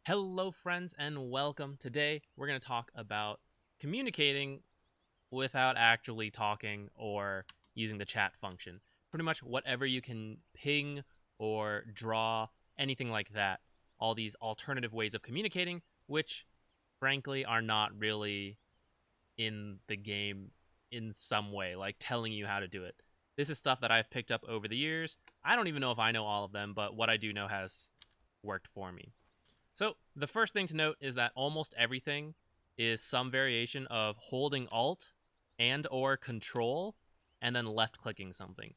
Hello friends and welcome. Today we're going to talk about communicating without actually talking or using the chat function. Pretty much whatever you can ping or draw, anything like that. All these alternative ways of communicating, which frankly are not really in the game in some way, like telling you how to do it. This is stuff that I've picked up over the years. I don't even know if I know all of them, but what I do know has worked for me. So the first thing to note is that almost everything is some variation of holding Alt and or Control and then left clicking something.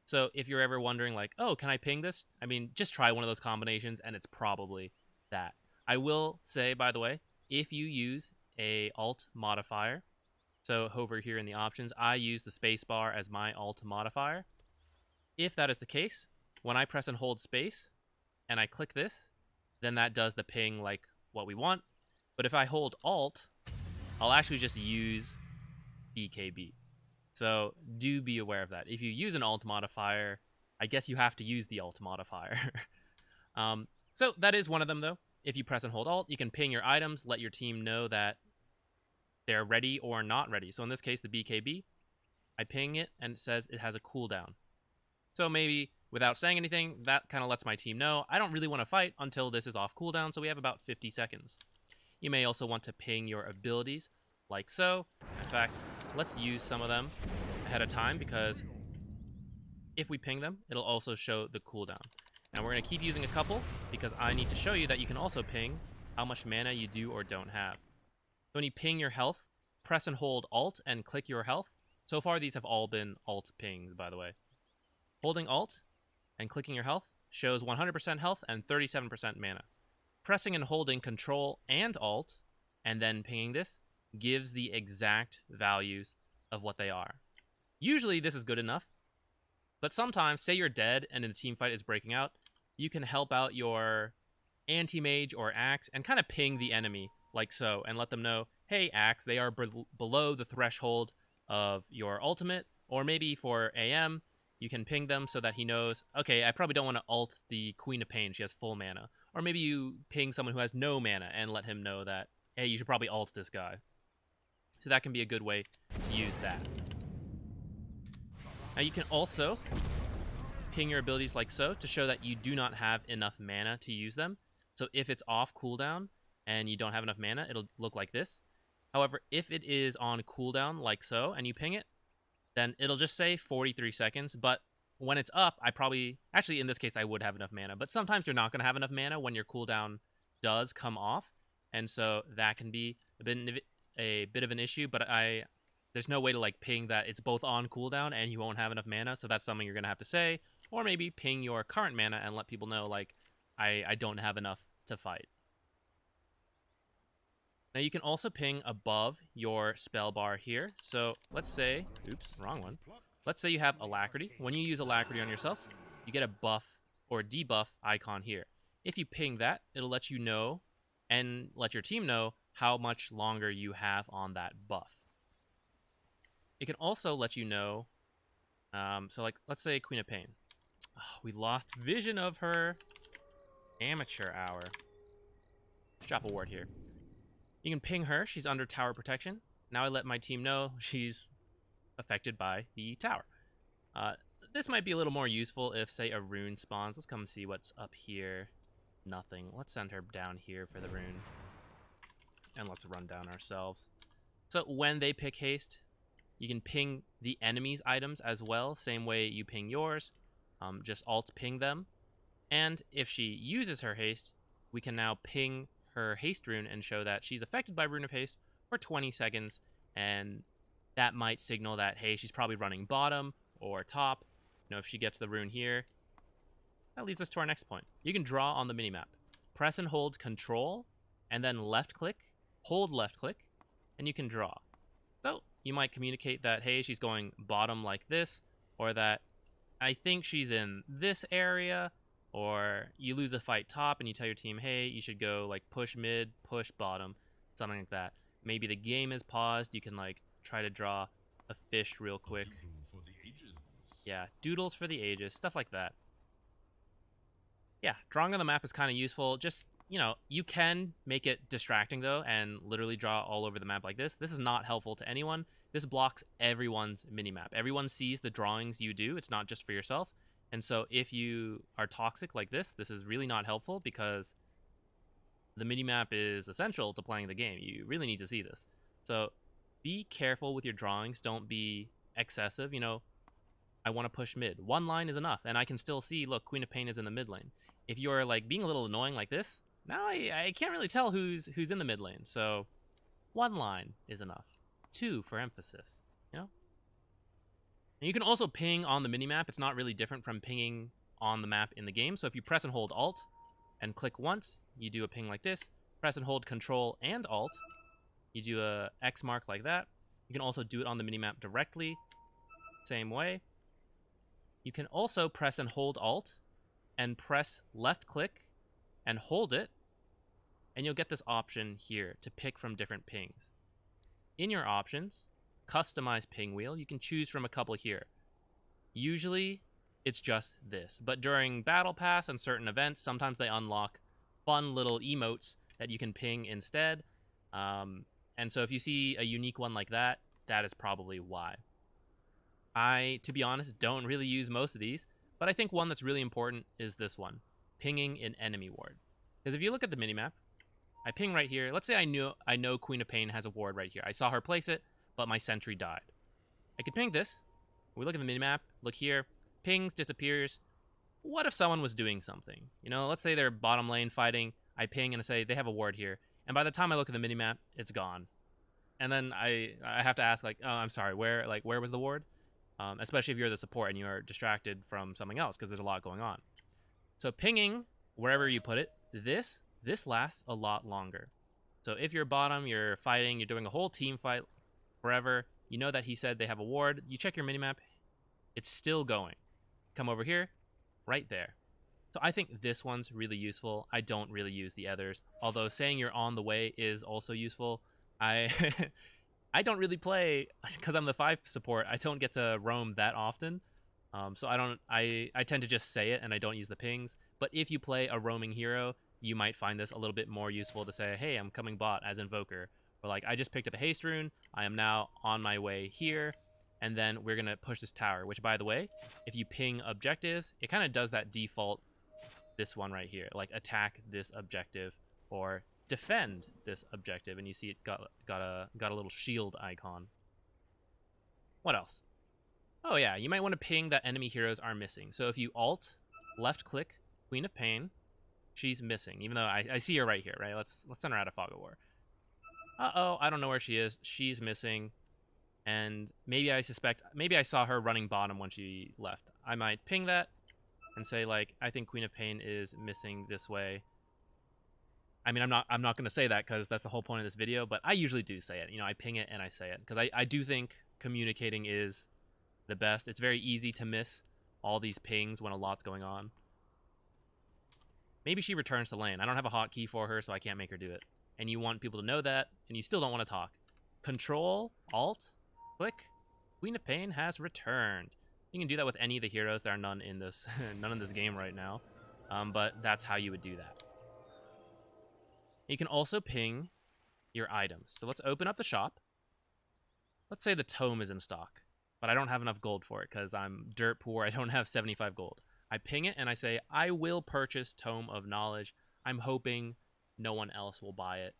So if you're ever wondering like, oh, can I ping this? I mean, just try one of those combinations and it's probably that. I will say, by the way, if you use a Alt modifier, so over here in the options, I use the spacebar as my Alt modifier. If that is the case, when I press and hold space and I click this, then that does the ping like what we want. But if I hold Alt, I'll actually just use BKB. So do be aware of that. If you use an Alt modifier, I guess you have to use the Alt modifier. So that is one of them, though. If you press and hold Alt, you can ping your items, let your team know that they're ready or not ready. So in this case, the BKB, I ping it, and it says it has a cooldown. So maybe without saying anything, that kind of lets my team know I don't really want to fight until this is off cooldown, so we have about 50 seconds. You may also want to ping your abilities, like so. In fact, let's use some of them ahead of time, because if we ping them, it'll also show the cooldown. And we're going to keep using a couple, because I need to show you that you can also ping how much mana you do or don't have. So when you ping your health, press and hold Alt and click your health. So far, these have all been Alt pings, by the way. Holding Alt and clicking your health shows 100% health and 37% mana. Pressing and holding Control and Alt and then pinging this gives the exact values of what they are. Usually this is good enough, but sometimes, say you're dead and a team fight is breaking out, you can help out your anti-mage or axe and kind of ping the enemy like so and let them know, hey axe, they are below the threshold of your ultimate, or maybe for AM, you can ping them so that he knows, okay, I probably don't want to ult the Queen of Pain. She has full mana. Or maybe you ping someone who has no mana and let him know that, hey, you should probably ult this guy. So that can be a good way to use that. Now you can also ping your abilities like so to show that you do not have enough mana to use them. So if it's off cooldown and you don't have enough mana, it'll look like this. However, if it is on cooldown like so and you ping it, then it'll just say 43 seconds, but when it's up, actually in this case I would have enough mana, but sometimes you're not going to have enough mana when your cooldown does come off, and so that can be a bit of an issue, but there's no way to like ping that it's both on cooldown and you won't have enough mana, so that's something you're going to have to say, or maybe ping your current mana and let people know, like, I don't have enough to fight. Now you can also ping above your spell bar here. So let's say, oops, wrong one. Let's say you have Alacrity. When you use Alacrity on yourself, you get a buff or debuff icon here. If you ping that, it'll let you know and let your team know how much longer you have on that buff. It can also let you know, so like, let's say Queen of Pain. Oh, we lost vision of her. Amateur hour. Drop a ward here. You can ping her. She's under tower protection. Now I let my team know she's affected by the tower. This might be a little more useful if, say, a rune spawns. Let's come see what's up here. Nothing. Let's send her down here for the rune. And let's run down ourselves. So when they pick haste, you can ping the enemy's items as well. Same way you ping yours. Just alt ping them. And if she uses her haste, we can now ping her haste rune and show that she's affected by Rune of Haste for 20 seconds, and that might signal that, hey, she's probably running bottom or top. You know, if she gets the rune here. That leads us to our next point. You can draw on the minimap. Press and hold Control, and then left click, hold left click, and you can draw. So you might communicate that, hey, she's going bottom like this, or that I think she's in this area, or you lose a fight top and you tell your team, hey, you should go like push mid, push bottom, something like that. Maybe the game is paused. You can like try to draw a fish real quick. Yeah, doodles for the ages, stuff like that. Yeah, drawing on the map is kind of useful. Just you know, you can make it distracting though and literally draw all over the map like this. This is not helpful to anyone. This blocks everyone's minimap. Everyone sees the drawings you do. It's not just for yourself. And so if you are toxic like this is really not helpful because the minimap is essential to playing the game. You really need to see this. So be careful with your drawings. Don't be excessive. You know, I want to push mid. One line is enough, and I can still see, look, Queen of Pain is in the mid lane. If you're like being a little annoying like this, now I can't really tell who's in the mid lane. So one line is enough. Two for emphasis, you know? And you can also ping on the minimap. It's not really different from pinging on the map in the game. So if you press and hold Alt and click once, you do a ping like this. Press and hold Control and Alt, you do a X mark like that. You can also do it on the minimap directly, same way. You can also press and hold Alt and press left click and hold it, and you'll get this option here to pick from different pings. In your options, customize ping wheel, you can choose from a couple here. Usually it's just this, but during Battle Pass and certain events, sometimes they unlock fun little emotes that you can ping instead. And so if you see a unique one like that, that is probably why. I, to be honest, don't really use most of these, but I think one that's really important is this one, pinging an enemy ward. Because if you look at the minimap, I ping right here. Let's say I know Queen of Pain has a ward right here. I saw her place it, but my sentry died. I could ping this. We look at the minimap, look here, pings, disappears. What if someone was doing something? You know, let's say they're bottom lane fighting. I ping and I say they have a ward here. And by the time I look at the minimap, it's gone. And then I have to ask, like, oh, I'm sorry, where was the ward? Especially if you're the support and you are distracted from something else because there's a lot going on. So pinging, wherever you put it, this lasts a lot longer. So if you're bottom, you're fighting, you're doing a whole team fight forever, you know that he said they have a ward, you check your minimap, it's still going. Come over here, right there. So I think this one's really useful. I don't really use the others, although saying you're on the way is also useful. I don't really play, because I'm the 5 support, I don't get to roam that often. So I tend to just say it and I don't use the pings. But if you play a roaming hero, you might find this a little bit more useful to say, hey, I'm coming bot as Invoker. Or like, I just picked up a haste rune, I am now on my way here, and then we're going to push this tower, which, by the way, if you ping objectives, it kind of does that default, this one right here, like attack this objective or defend this objective, and you see it got a little shield icon. What else? Oh yeah, you might want to ping that enemy heroes are missing. So if you alt left click Queen of Pain, she's missing, even though I see her right here, right? Let's send her out of Fog of War. Uh-oh, I don't know where she is. She's missing. And maybe I saw her running bottom when she left. I might ping that and say, like, I think Queen of Pain is missing this way. I mean, I'm not going to say that because that's the whole point of this video, but I usually do say it. You know, I ping it and I say it because I do think communicating is the best. It's very easy to miss all these pings when a lot's going on. Maybe she returns to lane. I don't have a hotkey for her, so I can't make her do it. And you want people to know that, and you still don't want to talk. Control, Alt, click. Queen of Pain has returned. You can do that with any of the heroes. There are none in this game right now, but that's how you would do that. You can also ping your items. So let's open up the shop. Let's say the tome is in stock, but I don't have enough gold for it because I'm dirt poor. I don't have 75 gold. I ping it and I say, I will purchase Tome of Knowledge. I'm hoping no one else will buy it.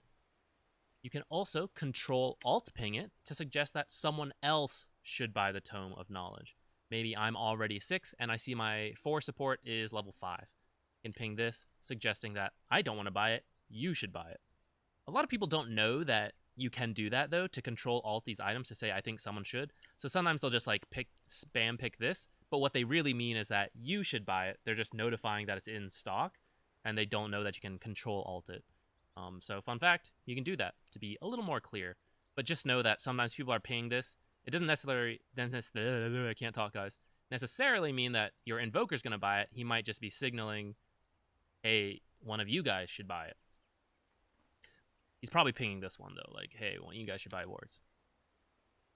You can also Control Alt ping it to suggest that someone else should buy the Tome of Knowledge. Maybe I'm already 6 and I see my 4 support is level 5. I can ping this, suggesting that I don't want to buy it, you should buy it. A lot of people don't know that you can do that, though, to Control Alt these items to say, I think someone should. So sometimes they'll just like spam pick this, but what they really mean is that you should buy it. They're just notifying that it's in stock, and they don't know that you can Control Alt it. So fun fact, you can do that to be a little more clear. But just know that sometimes people are paying this. It doesn't necessarily, I can't talk, guys, necessarily mean that your Invoker's going to buy it. He might just be signaling, hey, one of you guys should buy it. He's probably pinging this one, though, like, hey, one of you guys should buy wards.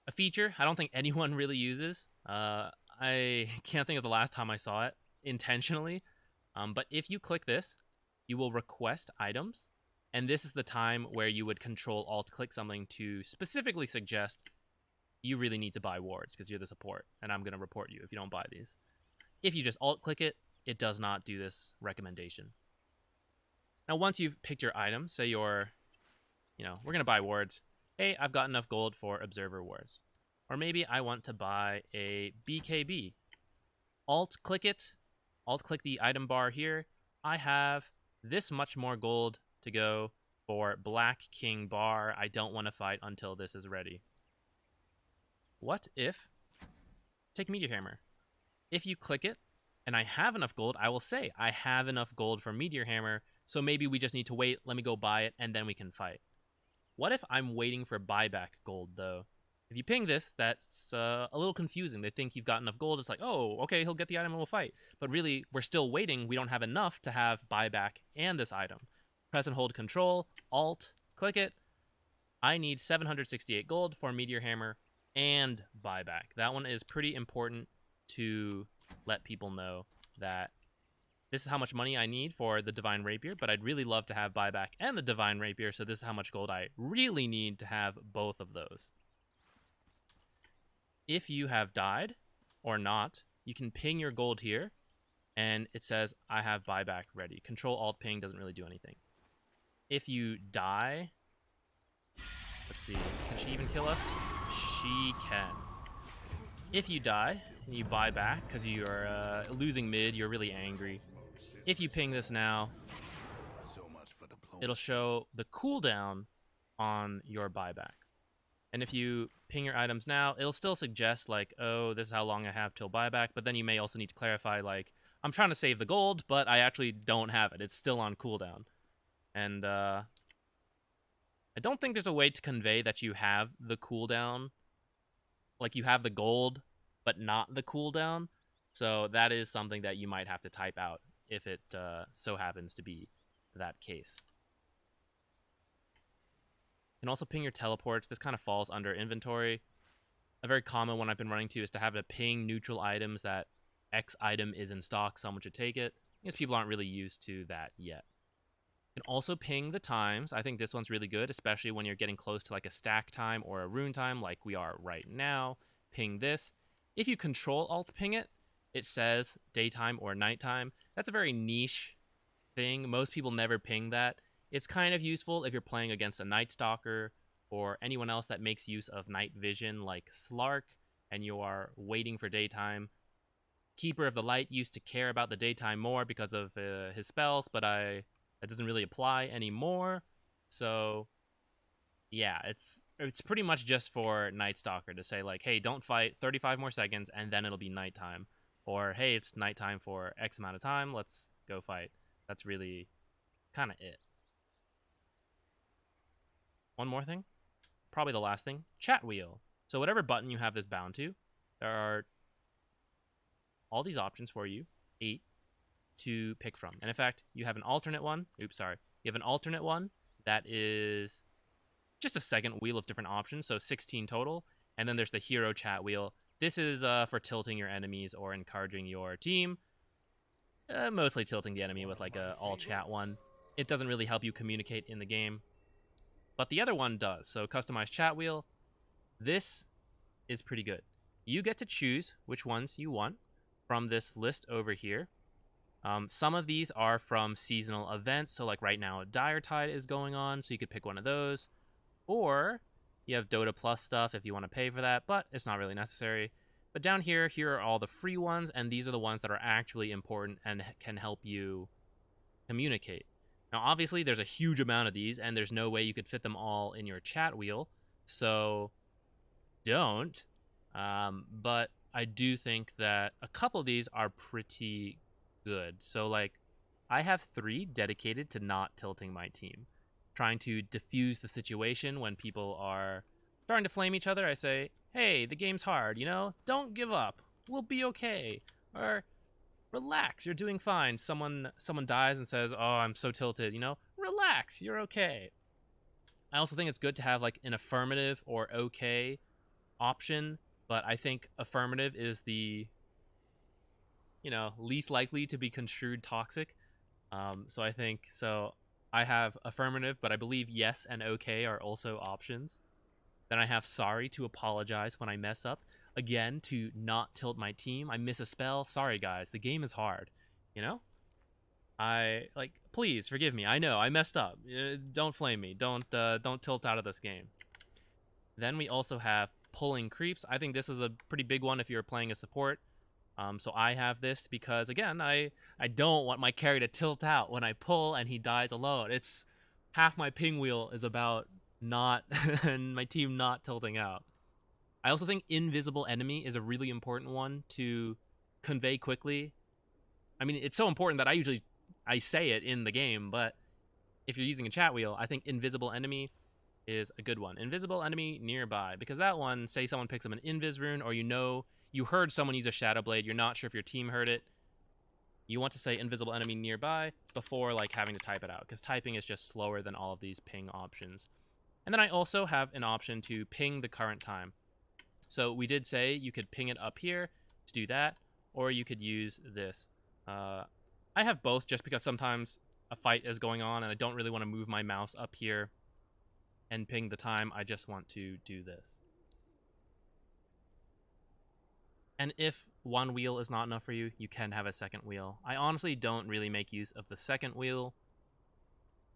A feature I don't think anyone really uses. I can't think of the last time I saw it intentionally. But if you click this, you will request items, and this is the time where you would Control-Alt-Click something to specifically suggest you really need to buy wards because you're the support, and I'm going to report you if you don't buy these. If you just Alt-Click it, it does not do this recommendation. Now, once you've picked your item, say you're, we're going to buy wards. Hey, I've got enough gold for Observer wards. Or maybe I want to buy a BKB. Alt-click it. Alt-click the item bar here. I have this much more gold to go for Black King bar. I don't want to fight until this is ready. What if... Take Meteor Hammer. If you click it, and I have enough gold, I will say, I have enough gold for Meteor Hammer, so maybe we just need to wait, let me go buy it, and then we can fight. What if I'm waiting for buyback gold, though? If you ping this, that's a little confusing. They think you've got enough gold. It's like, oh, okay, he'll get the item and we'll fight. But really, we're still waiting. We don't have enough to have buyback and this item. Press and hold Control, Alt, click it. I need 768 gold for Meteor Hammer and buyback. That one is pretty important to let people know that this is how much money I need for the Divine Rapier, but I'd really love to have buyback and the Divine Rapier, so this is how much gold I really need to have both of those. If you have died or not, you can ping your gold here, and it says, I have buyback ready. Control-Alt-Ping doesn't really do anything. If you die... Let's see, can she even kill us? She can. If you die, and you buy back, because you're losing mid, you're really angry. If you ping this now, it'll show the cooldown on your buyback. And if you ping your items now, it'll still suggest, like, oh, this is how long I have till buyback, but then you may also need to clarify, like, I'm trying to save the gold, but I actually don't have it. It's still on cooldown. And, I don't think there's a way to convey that you have the cooldown. Like, you have the gold, but not the cooldown. So that is something that you might have to type out if it so happens to be that case. You can also ping your teleports. This kind of falls under inventory. A very common one I've been running to is to have it ping neutral items that X item is in stock, someone should take it. Because people aren't really used to that yet. You can also ping the times. I think this one's really good, especially when you're getting close to like a stack time or a rune time like we are right now. Ping this. If you Control-Alt-Ping it, it says daytime or nighttime. That's a very niche thing. Most people never ping that. It's kind of useful if you're playing against a Night Stalker or anyone else that makes use of night vision like Slark and you are waiting for daytime. Keeper of the Light used to care about the daytime more because of his spells, but that doesn't really apply anymore. So yeah, it's pretty much just for Night Stalker to say like, hey, don't fight, 35 more seconds and then it'll be nighttime. Or hey, it's nighttime for X amount of time, let's go fight. That's really kind of it. One more thing, probably the last thing, chat wheel. So whatever button you have this bound to, there are all these options for you, 8, to pick from. And in fact, you have an alternate one. Oops, sorry. You have an alternate one that is just a second wheel of different options, so 16 total. And then there's the hero chat wheel. This is for tilting your enemies or encouraging your team. Mostly tilting the enemy with like a all chat one. It doesn't really help you communicate in the game. But the other one does. So customize chat wheel. This is pretty good. You get to choose which ones you want from this list over here. Some of these are from seasonal events. So like right now, Dire Tide is going on. So you could pick one of those. Or you have Dota Plus stuff if you want to pay for that. But it's not really necessary. But down here, here are all the free ones. And these are the ones that are actually important and can help you communicate. Now, obviously, there's a huge amount of these, and there's no way you could fit them all in your chat wheel, so don't. But I do think that a couple of these are pretty good. So, like, I have 3 dedicated to not tilting my team. Trying to diffuse the situation when people are starting to flame each other. I say, hey, the game's hard, you know? Don't give up. We'll be okay. Or... relax, you're doing fine. Someone dies and says, oh, I'm so tilted, you know? Relax, you're okay. I also think it's good to have like an affirmative or okay option, but I think affirmative is the, least likely to be construed toxic. So I think I have affirmative, but I believe yes and okay are also options. Then I have sorry to apologize when I mess up. Again, to not tilt my team. I miss a spell. Sorry guys, the game is hard. You know? Please forgive me. I know I messed up. Don't flame me. Don't tilt out of this game. Then we also have pulling creeps. I think this is a pretty big one if you're playing a support. So I have this because again, I don't want my carry to tilt out when I pull and he dies alone. It's half my ping wheel is about not and my team not tilting out. I also think invisible enemy is a really important one to convey quickly. I mean, it's so important that I say it in the game, but if you're using a chat wheel, I think invisible enemy is a good one. Invisible enemy nearby, because that one, say someone picks up an invis rune, or you heard someone use a shadow blade, you're not sure if your team heard it, you want to say invisible enemy nearby before like having to type it out, because typing is just slower than all of these ping options. And then I also have an option to ping the current time. So we did say you could ping it up here to do that, or you could use this. I have both just because sometimes a fight is going on and I don't really want to move my mouse up here and ping the time. I just want to do this. And if one wheel is not enough for you, you can have a second wheel. I honestly don't really make use of the second wheel.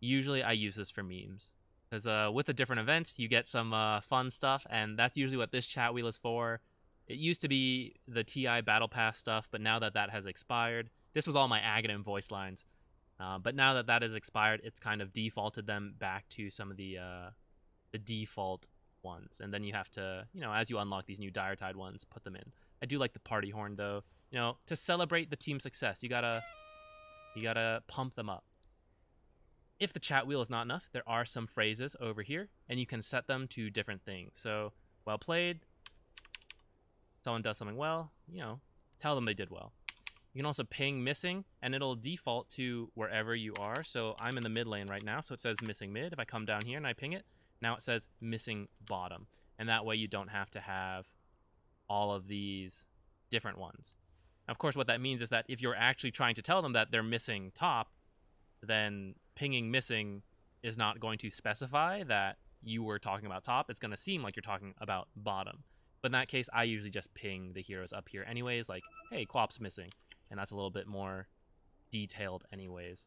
Usually I use this for memes. Because with the different events, you get some fun stuff, and that's usually what this chat wheel is for. It used to be the TI Battle Pass stuff, but now that has expired, this was all my Aghanim voice lines. But now that has expired, it's kind of defaulted them back to some of the default ones. And then you have to, as you unlock these new Dire Tide ones, put them in. I do like the party horn, though. To celebrate the team success, you gotta pump them up. If the chat wheel is not enough, there are some phrases over here, and you can set them to different things. So, well played. Someone does something well, tell them they did well. You can also ping missing, and it'll default to wherever you are. So I'm in the mid lane right now, so it says missing mid. If I come down here and I ping it, now it says missing bottom. And that way you don't have to have all of these different ones. Of course, what that means is that if you're actually trying to tell them that they're missing top, then pinging missing is not going to specify that you were talking about top. It's going to seem like you're talking about bottom. But in that case, I usually just ping the heroes up here anyways, like, hey, Quap's missing. And that's a little bit more detailed anyways.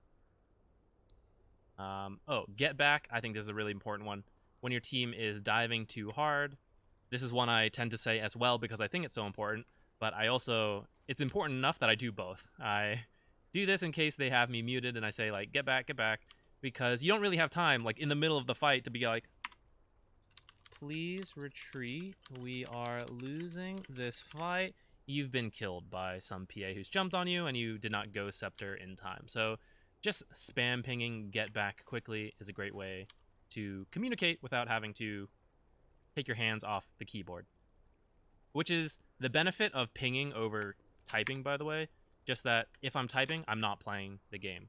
Get back. I think this is a really important one. When your team is diving too hard, this is one I tend to say as well because I think it's so important. But it's important enough that I do both. I do this in case they have me muted and I say, like, get back, because you don't really have time, like, in the middle of the fight to be like, please retreat, we are losing this fight. You've been killed by some PA who's jumped on you and you did not go scepter in time. So just spam pinging get back quickly is a great way to communicate without having to take your hands off the keyboard, which is the benefit of pinging over typing, by the way. Just that if I'm typing, I'm not playing the game.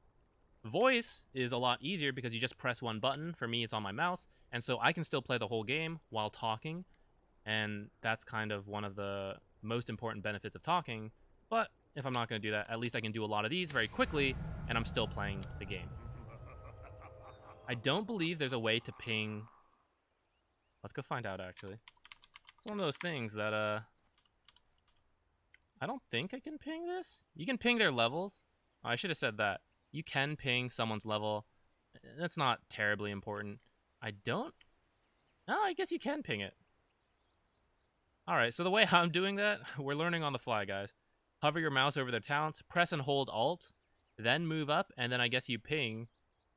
Voice is a lot easier because you just press one button. For me, it's on my mouse, and so I can still play the whole game while talking, and that's kind of one of the most important benefits of talking. But if I'm not going to do that, at least I can do a lot of these very quickly, and I'm still playing the game. I don't believe there's a way to ping. Let's go find out, actually. It's one of those things that, I don't think I can ping this. You can ping their levels. Oh, I should have said that. You can ping someone's level. That's not terribly important. I guess you can ping it. Alright, so the way I'm doing that, we're learning on the fly, guys. Hover your mouse over their talents, press and hold Alt, then move up, and then I guess you ping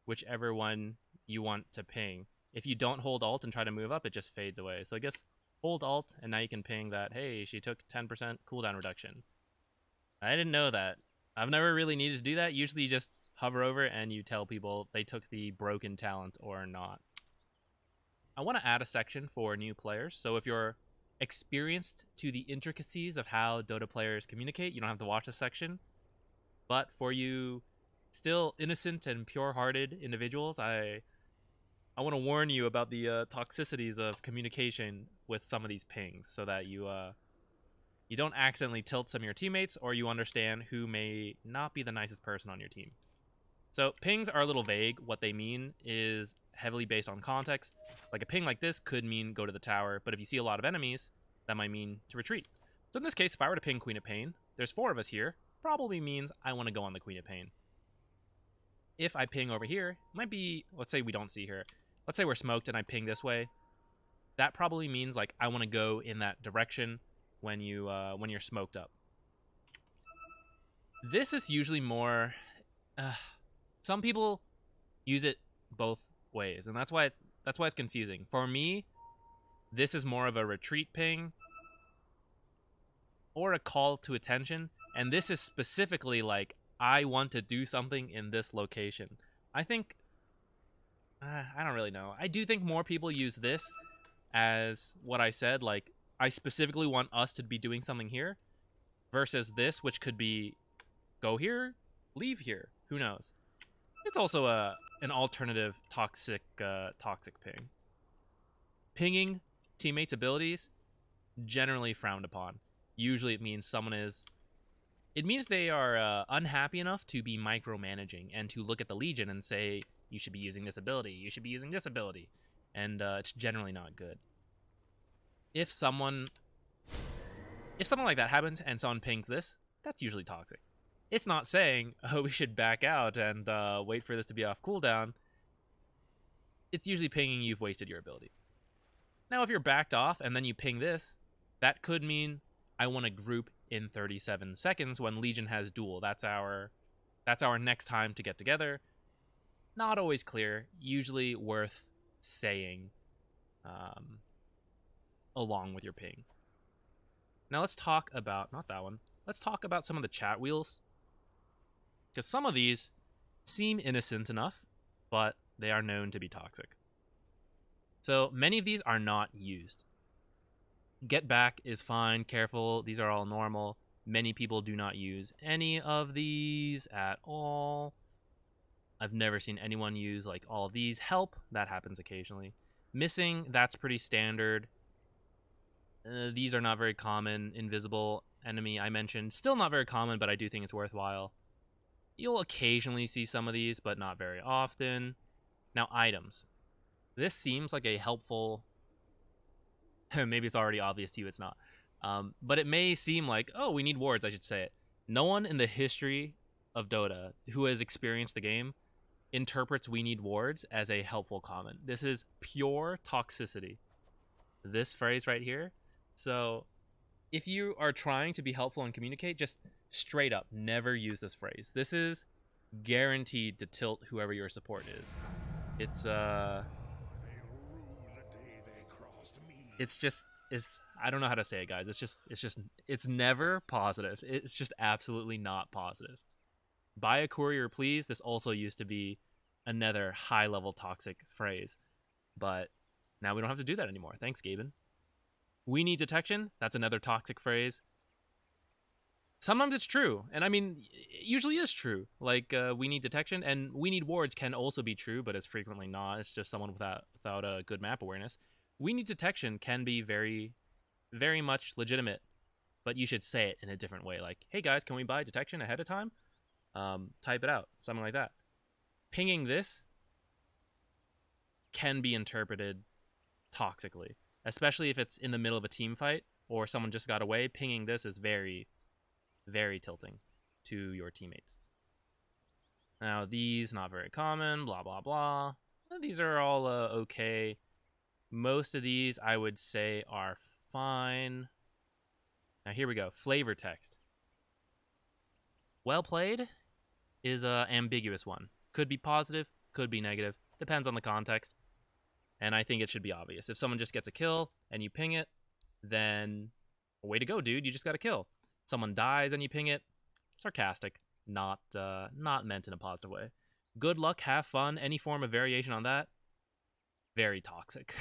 whichever one you want to ping. If you don't hold Alt and try to move up, it just fades away. So I guess hold Alt, and now you can ping that, hey, she took 10% cooldown reduction. I didn't know that. I've never really needed to do that. Usually you just hover over and you tell people they took the broken talent or not. I want to add a section for new players. So if you're experienced to the intricacies of how Dota players communicate, you don't have to watch this section. But for you still innocent and pure-hearted individuals, I want to warn you about the toxicities of communication with some of these pings so that you don't accidentally tilt some of your teammates, or you understand who may not be the nicest person on your team. So pings are a little vague. What they mean is heavily based on context. Like a ping like this could mean go to the tower, but if you see a lot of enemies, that might mean to retreat. So in this case, if I were to ping Queen of Pain, there's 4 of us here, probably means I want to go on the Queen of Pain. If I ping over here, it might be, let's say we don't see her. Let's say we're smoked and I ping this way. That probably means like I want to go in that direction when you're smoked up. This is usually more. Some people use it both ways, and that's why it's confusing. For me, this is more of a retreat ping or a call to attention, and this is specifically like I want to do something in this location. I think I don't really know. I do think more people use this as what I said, like I specifically want us to be doing something here, versus this, which could be go here, leave here. Who knows? It's also an alternative toxic ping. Pinging teammates' abilities generally frowned upon. Usually, it means they are unhappy enough to be micromanaging and to look at the Legion and say you should be using this ability, you should be using this ability, and it's generally not good. If something like that happens and someone pings this, that's usually toxic. It's not saying, oh, we should back out and wait for this to be off cooldown. It's usually pinging you've wasted your ability. Now, if you're backed off and then you ping this, that could mean I want to group in 37 seconds when Legion has duel. That's our next time to get together. Not always clear. Usually worth saying along with your ping. Now let's talk about, not that one, let's talk about some of the chat wheels. Because some of these seem innocent enough, but they are known to be toxic. So many of these are not used. Get back is fine, careful, these are all normal. Many people do not use any of these at all. I've never seen anyone use like all of these. Help, that happens occasionally. Missing, that's pretty standard. These are not very common. Invisible enemy, I mentioned, still not very common, but I do think it's worthwhile. You'll occasionally see some of these, but not very often. Now, items. This seems like a helpful... Maybe it's already obvious to you it's not. But it may seem like, oh, we need wards, I should say it. No one in the history of Dota who has experienced the game interprets we need wards as a helpful comment. This is pure toxicity. This phrase right here. So if you are trying to be helpful and communicate, just straight up never use this phrase. This is guaranteed to tilt whoever your support is. It's I don't know how to say it, guys. It's never positive. It's just absolutely not positive. Buy a courier, please. This also used to be another high-level toxic phrase, but now we don't have to do that anymore. Thanks, Gaben. We need detection. That's another toxic phrase. Sometimes it's true, and I mean, it usually is true. Like, we need detection, and we need wards can also be true, but it's frequently not. It's just someone without a good map awareness. We need detection can be very, very much legitimate, but you should say it in a different way. Like, hey guys, can we buy detection ahead of time? Type it out, something like that. Pinging this can be interpreted toxically, especially if it's in the middle of a team fight or someone just got away. Pinging this is very, very tilting to your teammates. Now, these, not very common, blah, blah, blah. These are all okay. Most of these, I would say, are fine. Now, here we go. Flavor text. Well played is an ambiguous one. Could be positive, could be negative. Depends on the context. And I think it should be obvious. If someone just gets a kill and you ping it, then way to go, dude. You just got a kill. Someone dies and you ping it. Sarcastic. Not meant in a positive way. Good luck, have fun. Any form of variation on that, very toxic.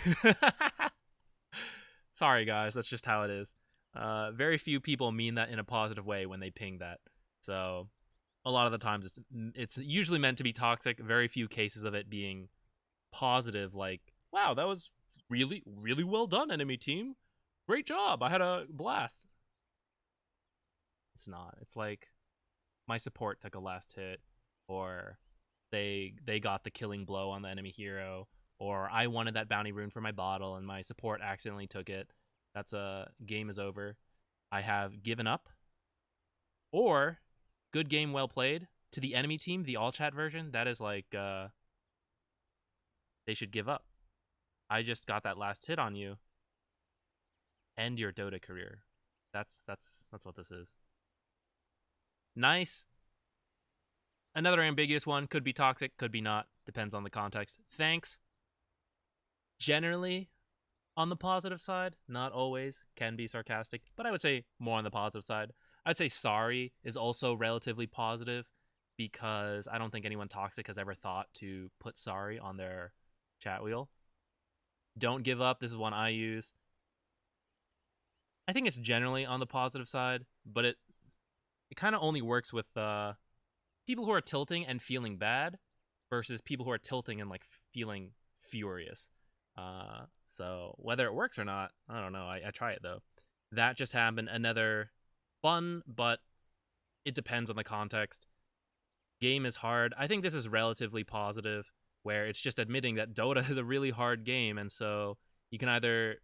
Sorry, guys. That's just how it is. Very few people mean that in a positive way when they ping that. So a lot of the times it's usually meant to be toxic. Very few cases of it being positive, like, wow, that was really, really well done, enemy team. Great job. I had a blast. It's not. It's like, my support took a last hit, or they got the killing blow on the enemy hero, or I wanted that bounty rune for my bottle and my support accidentally took it. That's a game is over. I have given up. Or good game, well played. To the enemy team, the all chat version, that is like they should give up. I just got that last hit on you. End your Dota career. That's what this is. Nice. Another ambiguous one. Could be toxic, could be not. Depends on the context. Thanks. Generally on the positive side. Not always. Can be sarcastic. But I would say more on the positive side. I'd say sorry is also relatively positive because I don't think anyone toxic has ever thought to put sorry on their chat wheel. Don't give up. This is one I use. I think it's generally on the positive side, but it kind of only works with people who are tilting and feeling bad versus people who are tilting and like feeling furious. So whether it works or not, I don't know. I try it though. That just happened. Another fun, but it depends on the context. Game is hard. I think this is relatively positive, where it's just admitting that Dota is a really hard game, and so you can either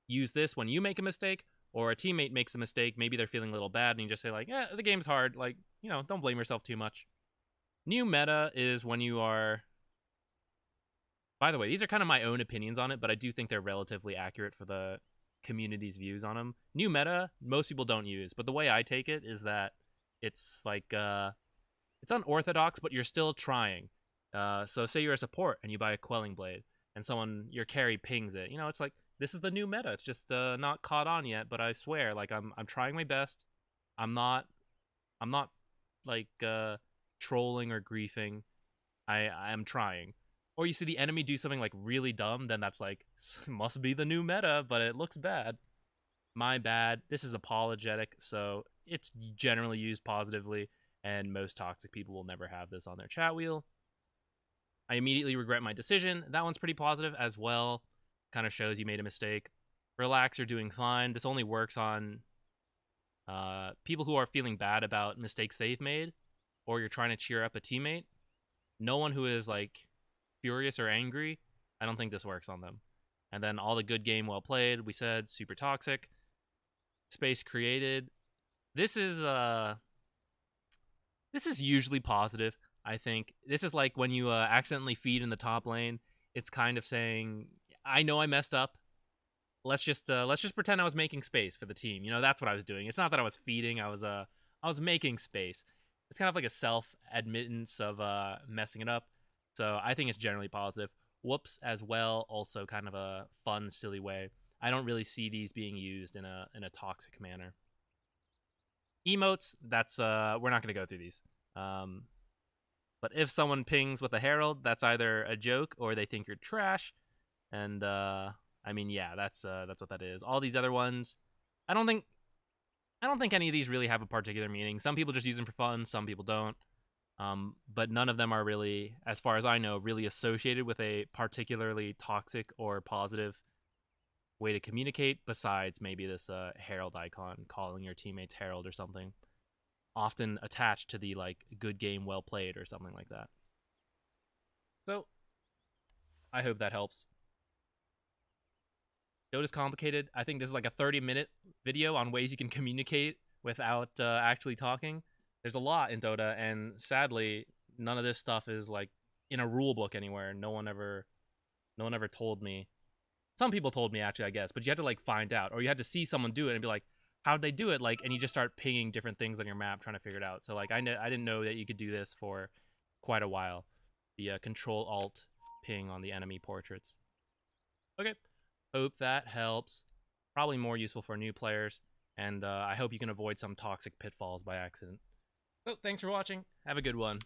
use this when you make a mistake, or a teammate makes a mistake, maybe they're feeling a little bad, and you just say like, the game's hard, like, don't blame yourself too much. New meta is when you are... By the way, these are kind of my own opinions on it, but I do think they're relatively accurate for the community's views on them. New meta, most people don't use, but the way I take it is that it's like, it's unorthodox, but you're still trying. So say you're a support and you buy a Quelling Blade, and your carry pings it. It's like, this is the new meta. It's just not caught on yet, but I swear, like, I'm trying my best. I'm not like trolling or griefing. I'm trying. Or you see the enemy do something like really dumb, then that's like, must be the new meta, but it looks bad. My bad. This is apologetic, so it's generally used positively, and most toxic people will never have this on their chat wheel. I immediately regret my decision. That one's pretty positive as well. Kind of shows you made a mistake. Relax, you're doing fine. This only works on people who are feeling bad about mistakes they've made, or you're trying to cheer up a teammate. No one who is like furious or angry, I don't think this works on them. And then all the good game, well played, we said, super toxic. Space created. This is usually positive, I think. This is like when you accidentally feed in the top lane. It's kind of saying, I know I messed up. Let's just pretend I was making space for the team. That's what I was doing. It's not that I was feeding. I was making space. It's kind of like a self-admittance of messing it up. So I think it's generally positive. Whoops as well, also kind of a fun, silly way. I don't really see these being used in a toxic manner. Emotes, that's we're not going to go through these. But if someone pings with a herald, that's either a joke or they think you're trash. And I mean, yeah, that's what that is. All these other ones, I don't think any of these really have a particular meaning. Some people just use them for fun, some people don't. But none of them are really, as far as I know, really associated with a particularly toxic or positive way to communicate, besides maybe this herald icon, calling your teammates herald or something, often attached to the like good game, well played or something like that. So I hope that helps. Dota's complicated. I think this is like a 30-minute video on ways you can communicate without actually talking. There's a lot in Dota, and sadly, none of this stuff is like in a rule book anywhere. No one ever told me. Some people told me, actually, I guess, but you had to like find out, or you had to see someone do it and be like, how'd they do it? Like, and you just start pinging different things on your map trying to figure it out. So like, I didn't know that you could do this for quite a while. The Control-Alt ping on the enemy portraits. Okay, hope that helps. Probably more useful for new players, and I hope you can avoid some toxic pitfalls by accident. So thanks for watching. Have a good one.